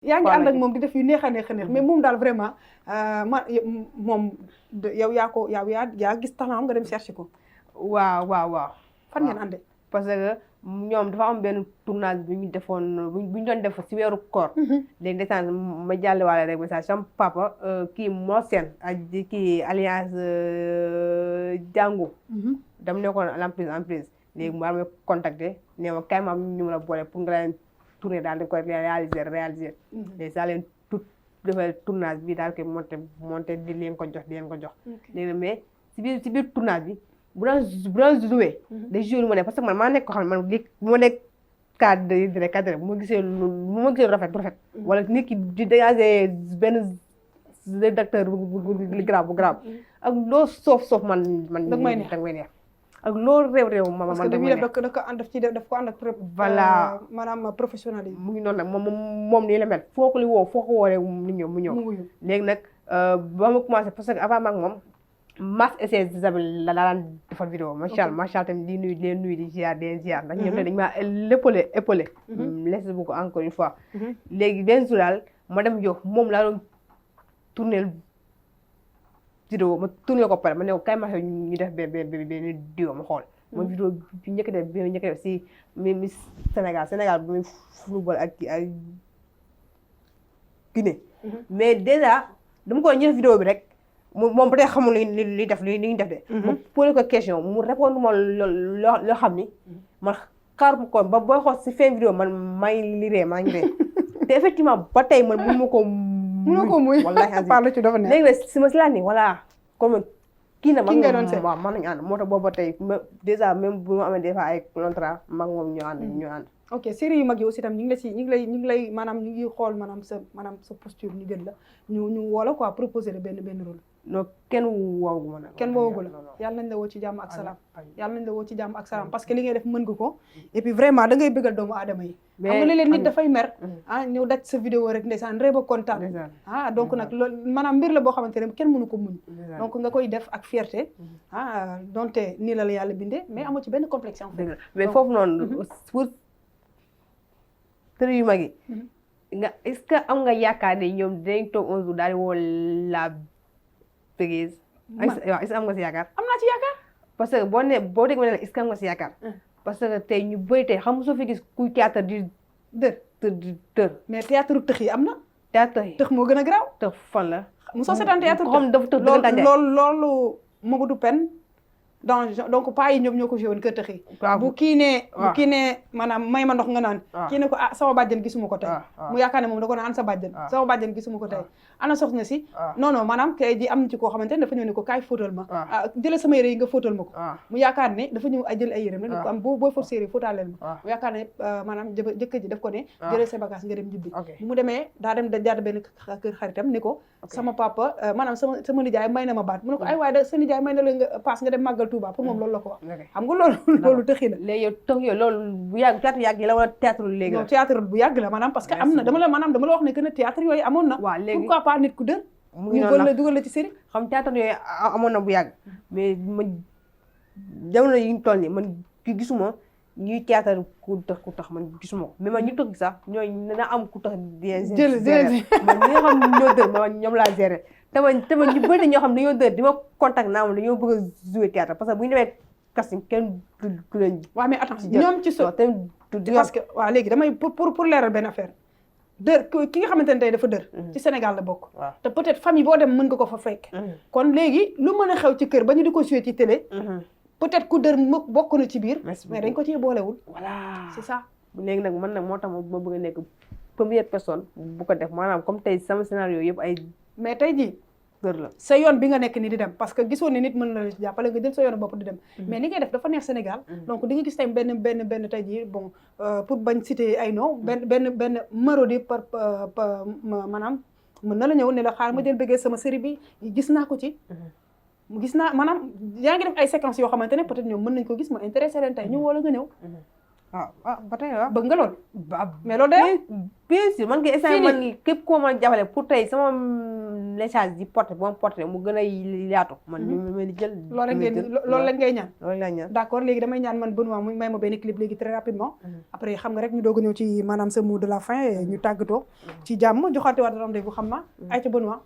yaa ngi ànd ak moom di def yu neex a neex mais moom daal vraiment moom yow yaa gis talent nga dem chercher ko. waaw. fan ngeen àndee. parce que ñoom dafa am benn tournage bu ñu defoon bu ñu doon def si weeru koor. léegi ndeysaan ma jàllewaale rek message sama papa kii moo seen ak kii alliance jàngu. dam nekkoon en prise léegi mu war ma contacter nee ma kay ma am ñu mën a boole pour nga leen tourner daal di koy réaliser. léegi saa leen defal tournage bi daal koy monté di leen ko jox léegi mais si biir tournage bi bu doon joué day joué lu ma ne parce que man maa nekk ko xam ne man li bu ma nekk cadre bu ma gisee lu rafet wala nit ki di dégager benn rédacteur bu grave ak loo soof man dag may neex ak loolu réew ma parce que dañuy daf ko ànd ak voilà maanaam professionnalisme mu ngi noonu nag moom nii la mel foo ko woo rek mu ñëw léegi nag ba ma commencé parce que avant maag moom Mass et ses Isabelle la daan defal vidéo macha allah tamit di nuyu di ziar ndax ñoom dañu maa épaulé merci beaucoup encore une fois léegi benn jour daal ma dem yow moom laa doon tourner vidéo ma tourné ko pare ma ne ko kay ma ñu def benn diwo ma xool ma vidéo bi njëkk def si mi Sénégal bu muy football ak Guinée mais déjà dama ko ñëw vidéo bi rek moom peut-être xamul li ñu def de ma posé ko question mu répondre ma loo xam ni man xaar ko ba booy xool si fin vidéo man maa ngi ree te effectivement ba tey man mënu ma ko muy wallaahi parle ci dafa neex léegi nag si ma si laa ni voilà comme kii na nga doon seet waaw man nañu ànd moo tax boobu ba tey déjà même bu ma amee des fois ay contrat mag moom ñu ànd ok série yu mag yi aussi tam ñu ngi lay maanaam ñu ngi xool maanaam sa posture ñu gën la ñu woola quoi proposer la benn rôle non kenn woowu ma nag kenn woowu la yàlla nañ la woo ci jàmm ak salaam parce que li ngay def mën nga ko et puis vraiment da ngay bëggal doomu aadama yi xam nga léeg-léeg nit dafay mer ñëw daj sa vidéo rek ndeysaan ree ba kontaan donc nag loolu maanaam mbir la boo xamante ne kenn mënu ko muñ donc nga koy def ak fierté donte nii la yàlla bindee mais amoo ci benn complexe en fait mais foofu noonu pour série yu mag yi nga est-ce que am nga yaakaar ne ñoom dinañ toog un jour daal di woo la Péguise waaw est-ce que am nga si yaakaar am naa ci yaakaar parce que boo dégg ma ne la est-ce que am nga si yaakaar parce que tey ñu bëri tey xam nga soo fi gis kuy théâtre di tër mais théâtre tëx yi am na théâtre yi tëx moo gën a garaaw tëx fan la mosoo seetaan théâtre xam dafa tëx loolu Mamadou Pen donc pas yi ñoom ñoo ko joué woon kër tëx yi bu kii ne maanaam may ma ndox nga naan kii ne ko sama bàjjen gisuma ko tey mu yaakaar ne moom da ko naan sa bàjjen sama bàjjen gisuma ko tey ana soxna si non maanaam tey ji am na ci koo xamante ne dafa ñëw ne ko kaay fóotal ma jëlee sama yére yi nga fóotal ma ko mu yaakaar ne dafa ñëw jël ay yérem ne ko am booy fóot série fóotaaleel ma mu yaakaar ne maanaam jëkkër ji daf ko ne jëlee sa bagage nga dem jibbi mu demee daa dem jaada benn kër xaritam ne ko sama papa maanaam sama nijaay may na ma baat mu ne ko ay waaye sa nijaay may na la nga paas nga dem màggal Touba pour moom loolu la ko wax xam nga loolu tëxi la léegi yow tëx yow loolu bu yàgg théâtre yàgg yi la wala théâtre léegi non théâtre bu yàgg la maanaam parce que am na dama la wax ne que ne théâtre yooyu amoon na pourquoi pas nit ku dër ñu gën la dugal la ci série xam théâtre yooyu amoon na bu yàgg mais ma jamono yi ñu toll nii man gisuma ñuy théâtre ku tax man gisuma ko mais man ñu tëx sax ñooy na am ku tax jël man ñi nga xam ñoo dër ma ñoom laa gérer tamit ñu bëri ñoo xam dañoo dër di ma contact naa moom dañoo bëgg a jouer théâtre parce que bu ñu demee casting kenn du leen waaw mais attends ñoom ci parce que waaw léegi damay pour leeral benn affaire dër ki nga xamante ne tey dafa dër ci Sénégal la bokk te peut-être famille boo dem mën nga ko fa fekk kon léegi lu mën a xew ci kër ba ñu di ko jouer ci télé peut-être ku dër bokk na ci biir mais dañ ko ci boolewul voilà c'est ça léegi nag man nag moo tax ma bëgg a nekk première personne bu ko def maanaam comme tey sama scénario yëpp ay mais tey jii dër la sa yoon bi nga nekk ni di dem parce que gisoon ne nit mën na la jàppale nga jël sa yoon bopp di dem mais li ngay def dafa neex Sénégal donc di nga gis tey benn tey jii bon pour bañ citer ay nom benn Marodi par maanaam mën na la ñëw ne la xaar ma jël bëggee sama série bi gis naa ko ci maanaam yaa ngi def ay séquences yoo xamante ne peut-être ñoom mën nañ ko gis ma intéressé leen tey ñu wala nga ñëw ba tey waaw bëgg nga lool mais loolu day bien sûr man nga instant man képp koo mën a jàppale pour tey sama message di porté bu ma porté mu gën a yaatu man ma di jël loolu la ngay ñaan loolu la ñaan d'accord léegi damay ñaan man Benoît mu may ma benn clip léegi très rapidement après xam nga rek ñu doog a ñëw ci maanaam sa mot de la fin ñu tàggatoo ci jàmm joxaate waat rendez-vous xam ma ay ca Benoît